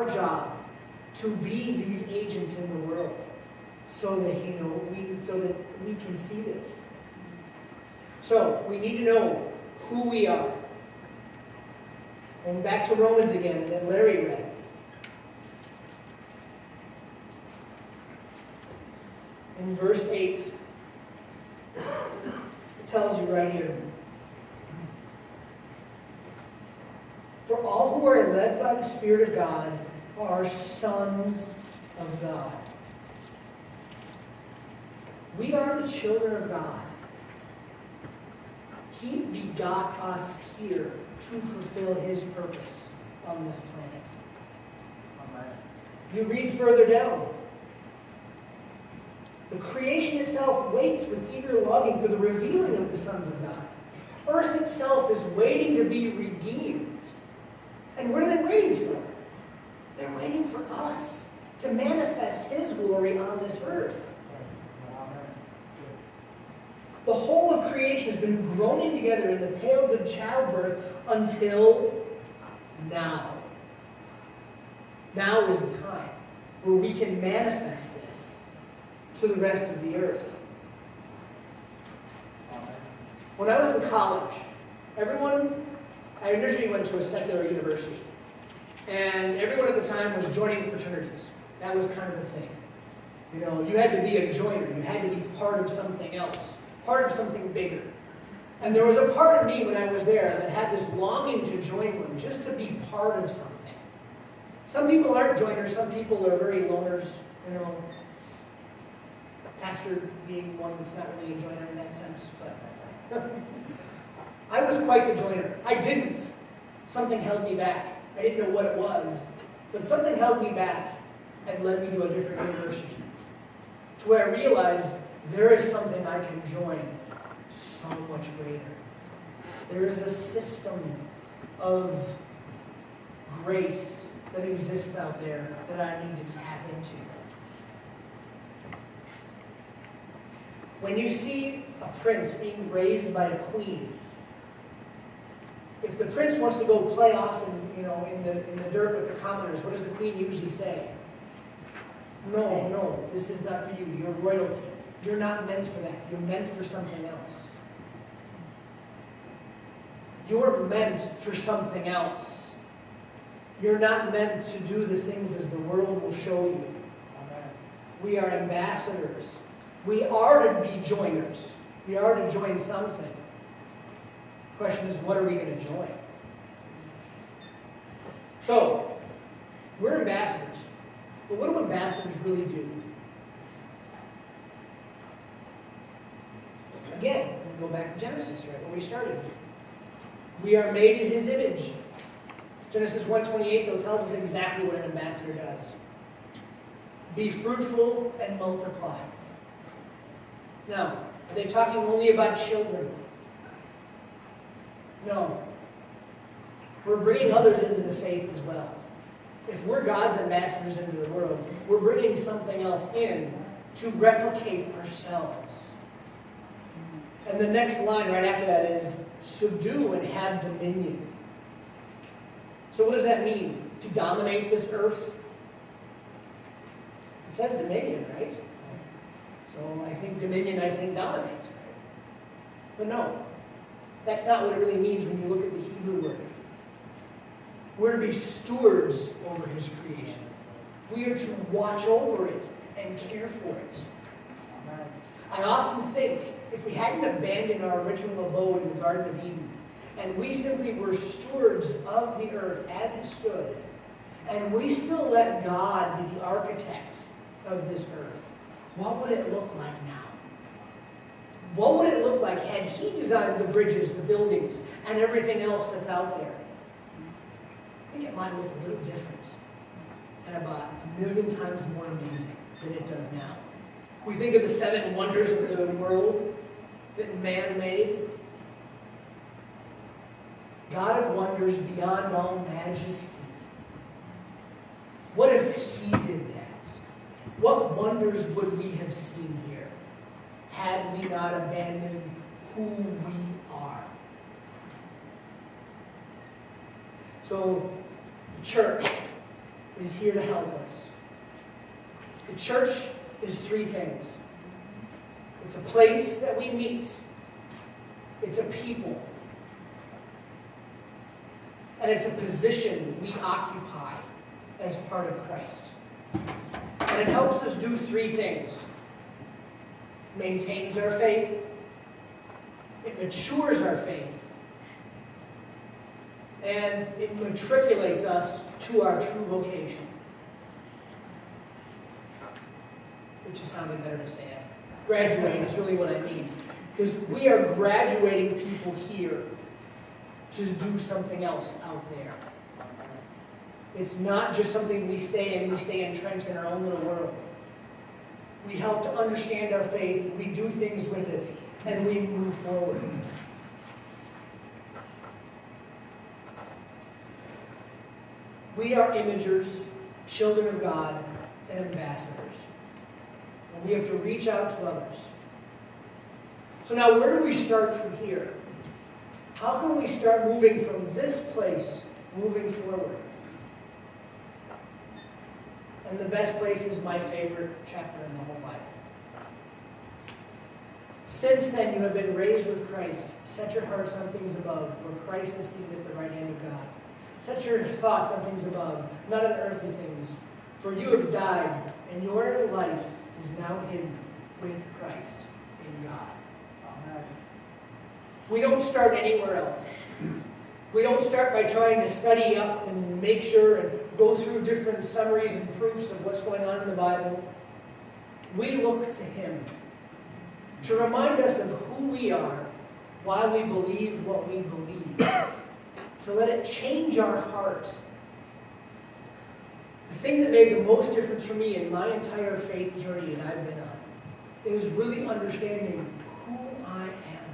our job to be these agents in the world so that we can see this. So we need to know who we are. Going back to Romans again that Larry read. In verse 8, it tells you right here. For all who are led by the Spirit of God are sons of God. We are the children of God. He begot us here to fulfill His purpose on this planet. Amen. You read further down. The creation itself waits with eager longing for the revealing of the sons of God. Earth itself is waiting to be redeemed. And what are they waiting for? They're waiting for us to manifest His glory on this earth. The whole of creation has been groaning together in the pains of childbirth until now. Now is the time where we can manifest this to the rest of the earth. When I was in college, I initially went to a secular university, and everyone at the time was joining fraternities. That was kind of the thing. You know, you had to be a joiner. You had to be part of something else, part of something bigger. And there was a part of me when I was there that had this longing to join one, just to be part of something. Some people aren't joiners. Some people are very loners, you know. Pastor being one that's not really a joiner in that sense, but I was quite the joiner. I didn't. Something held me back. I didn't know what it was, but something held me back and led me to a different university, to where I realized there is something I can join so much greater. There is a system of grace that exists out there that I need to tap into. When you see a prince being raised by a queen, if the prince wants to go play off in the dirt with the commoners, what does the queen usually say? No, this is not for you. You're royalty. You're not meant for that. You're meant for something else. You're meant for something else. You're not meant to do the things as the world will show you. Amen. We are ambassadors. We are to be joiners. We are to join something. The question is, what are we going to join? So, we're ambassadors. But what do ambassadors really do? Again, we go back to Genesis, right where we started. We are made in His image. Genesis 1:28, though, tells us exactly what an ambassador does. Be fruitful and multiply. Now, are they talking only about children? No. We're bringing others into the faith as well. If we're God's ambassadors into the world, we're bringing something else in to replicate ourselves. And the next line right after that is, subdue and have dominion. So what does that mean? To dominate this earth? It says dominion, right? So I think dominion, I think dominate. Right? But no, that's not what it really means when you look at the Hebrew word. We're to be stewards over His creation. We are to watch over it and care for it. I often think if we hadn't abandoned our original abode in the Garden of Eden, and we simply were stewards of the earth as it stood, and we still let God be the architect of this earth, what would it look like now? What would it look like had He designed the bridges, the buildings, and everything else that's out there? I think it might look a little different and about 1,000,000 times more amazing than it does now. We think of the 7 wonders of the world that man made. God of wonders beyond all majesty. What if He did that? What wonders would we have seen here had we not abandoned who we are? So, the church, is here to help us. The church is three things. It's a place that we meet. It's a people. And it's a position we occupy as part of Christ. And it helps us do three things. Maintains our faith. It matures our faith. And it matriculates us to our true vocation. Which is sounding better to say it. Graduate is really what I mean. Because we are graduating people here to do something else out there. It's not just something we stay entrenched in our own little world. We help to understand our faith, we do things with it, and we move forward. We are imagers, children of God, and ambassadors. And we have to reach out to others. So now where do we start from here? How can we start moving from this place, moving forward? And the best place is my favorite chapter in the whole Bible. Since then you have been raised with Christ. Set your hearts on things above, where Christ is seated at the right hand of God. Set your thoughts on things above, not on earthly things. For you have died, and your life is now hidden with Christ in God. Amen. We don't start anywhere else. We don't start by trying to study up and make sure and go through different summaries and proofs of what's going on in the Bible. We look to Him to remind us of who we are, why we believe what we believe, to let it change our hearts. The thing that made the most difference for me in my entire faith journey that I've been on is really understanding who I am,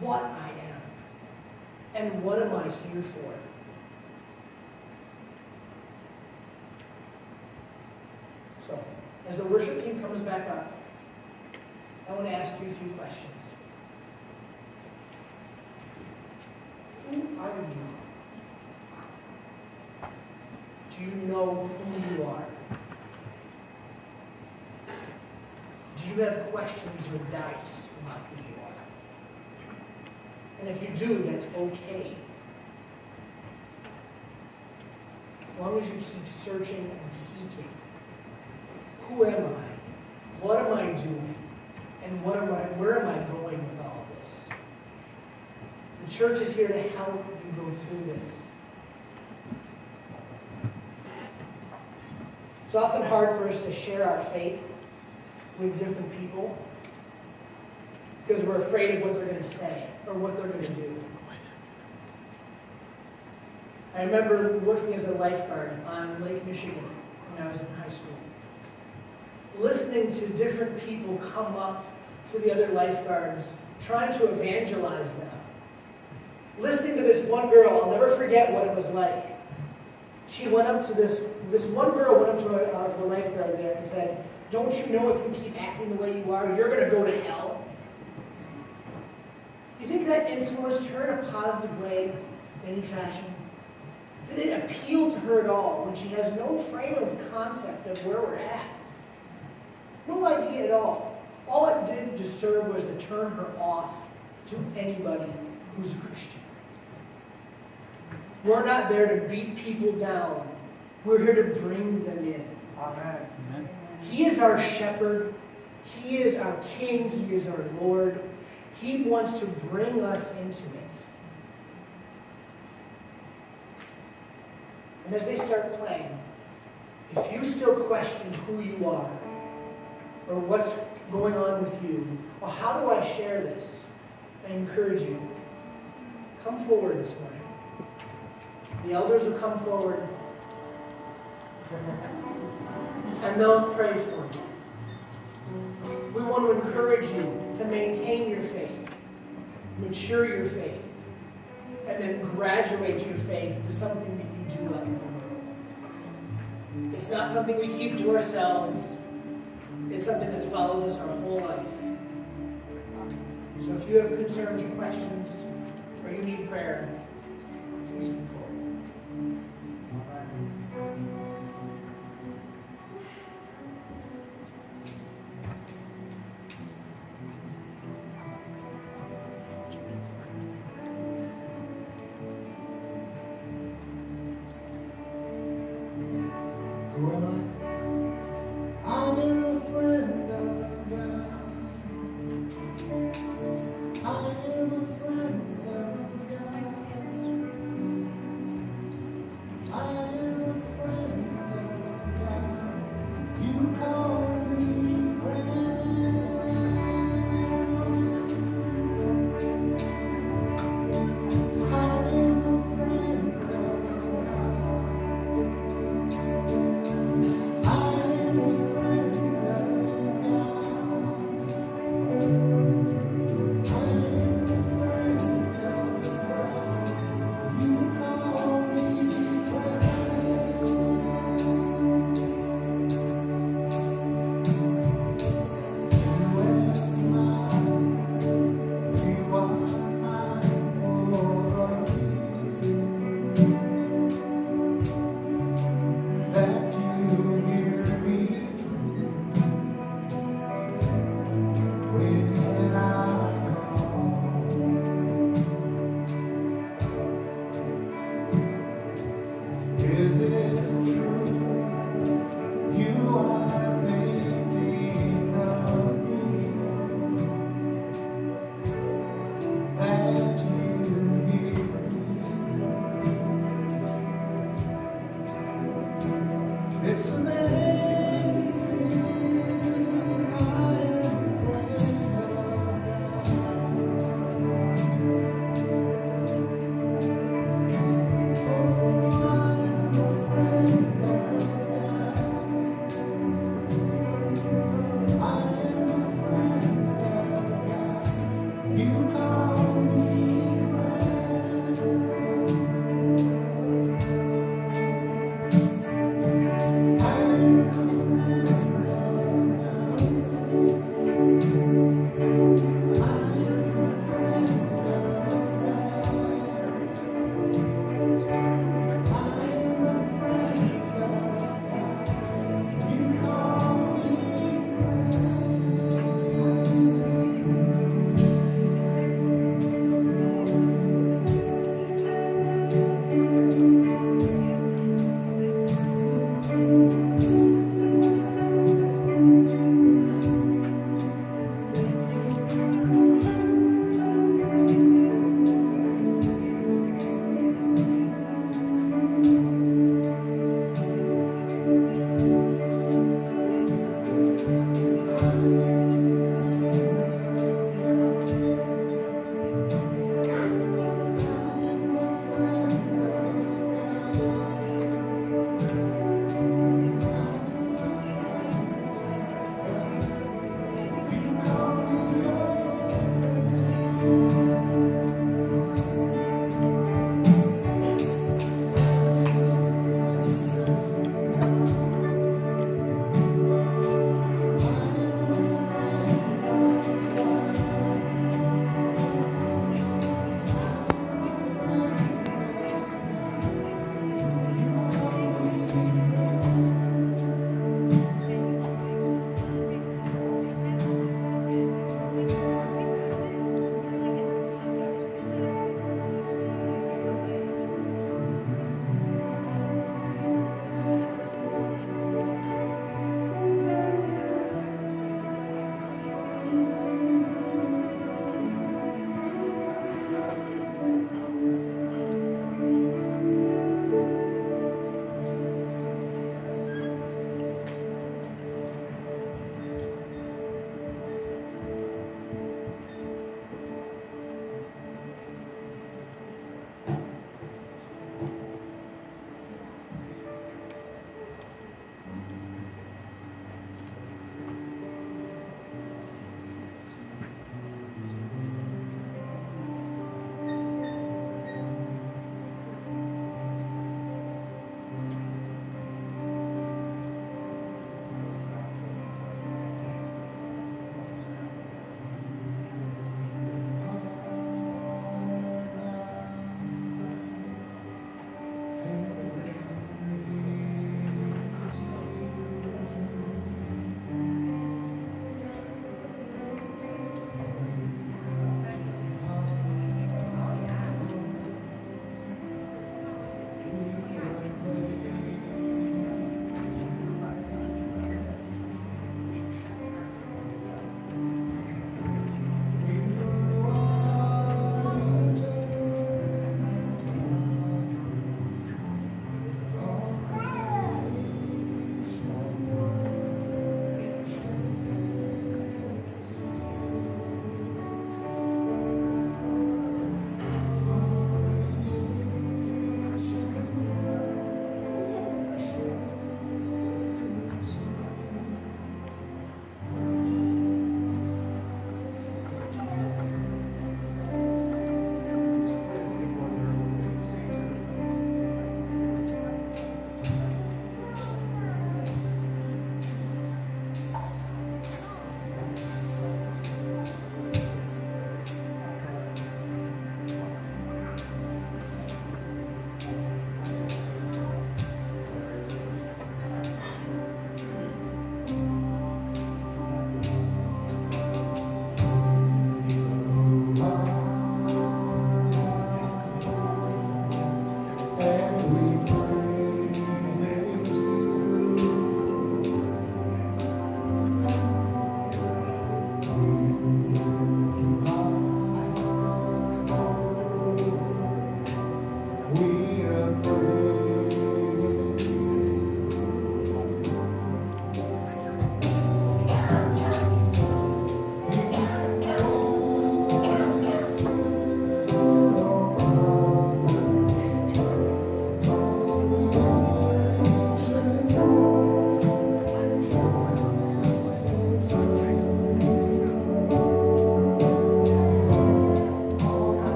what I am, and what am I here for. So, as the worship team comes back up, I want to ask you a few questions. Who are you? Do you know who you are? Do you have questions or doubts about who you are? And if you do, that's okay. As long as you keep searching and seeking. Who am I? What am I doing? And where am I going with all of this? The church is here to help you go through this. It's often hard for us to share our faith with different people because we're afraid of what they're going to say or what they're going to do. I remember working as a lifeguard on Lake Michigan when I was in high school. Listening to different people come up to the other lifeguards, trying to evangelize them. Listening to this one girl, I'll never forget what it was like. She went up to this one girl went up to the lifeguard there and said, "Don't you know if you keep acting the way you are, you're going to go to hell?" Do you think that influenced her in a positive way, in any fashion? Did it appeal to her at all when she has no frame of concept of where we're at? No idea at all. All it did to serve was to turn her off to anybody who's a Christian. We're not there to beat people down. We're here to bring them in. Amen. He is our shepherd. He is our king. He is our Lord. He wants to bring us into it. And as they start playing, if you still question who you are, or what's going on with you, or how do I share this, I encourage you, come forward this morning. The elders will come forward, and they'll pray for you. We want to encourage you to maintain your faith, mature your faith, and then graduate your faith to something that you do out in the world. It's not something we keep to ourselves. It's something that follows us our whole life. So if you have concerns or questions, or you need prayer, please come forward. Who am I? I am a friend of God. I am a friend of God. I am a friend of God. You call me friend. I am a friend of God. I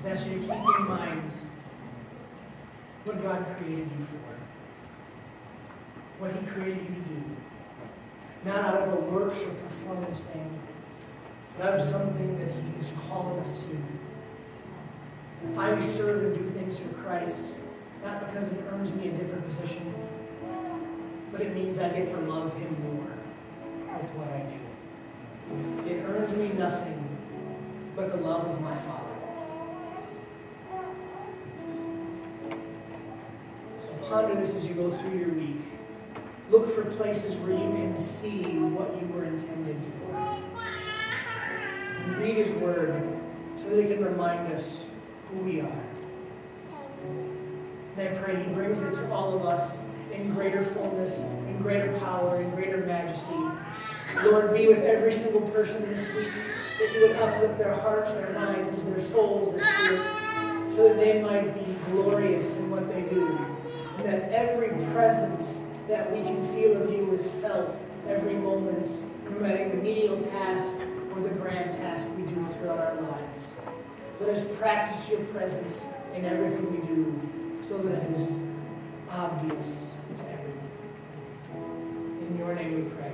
just ask you to keep in mind what God created you for. What He created you to do. Not out of a works or performance thing, but out of something that He is calling us to. I serve and do things for Christ, not because it earns me a different position, but it means I get to love Him more with what I do. It earns me nothing but the love of my Father. So ponder this as you go through your week. Look for places where you can see what you were intended for. And read His Word so that it can remind us who we are. And I pray He brings it to all of us in greater fullness, in greater power, in greater majesty. Lord, be with every single person this week, that you would uplift their hearts, their minds, their souls, their spirit, so that they might be glorious in what they do. And that every presence that we can feel of you is felt every moment, no matter the menial task or the grand task we do throughout our lives. Let us practice your presence in everything we do, so that it is obvious to everyone. In your name we pray.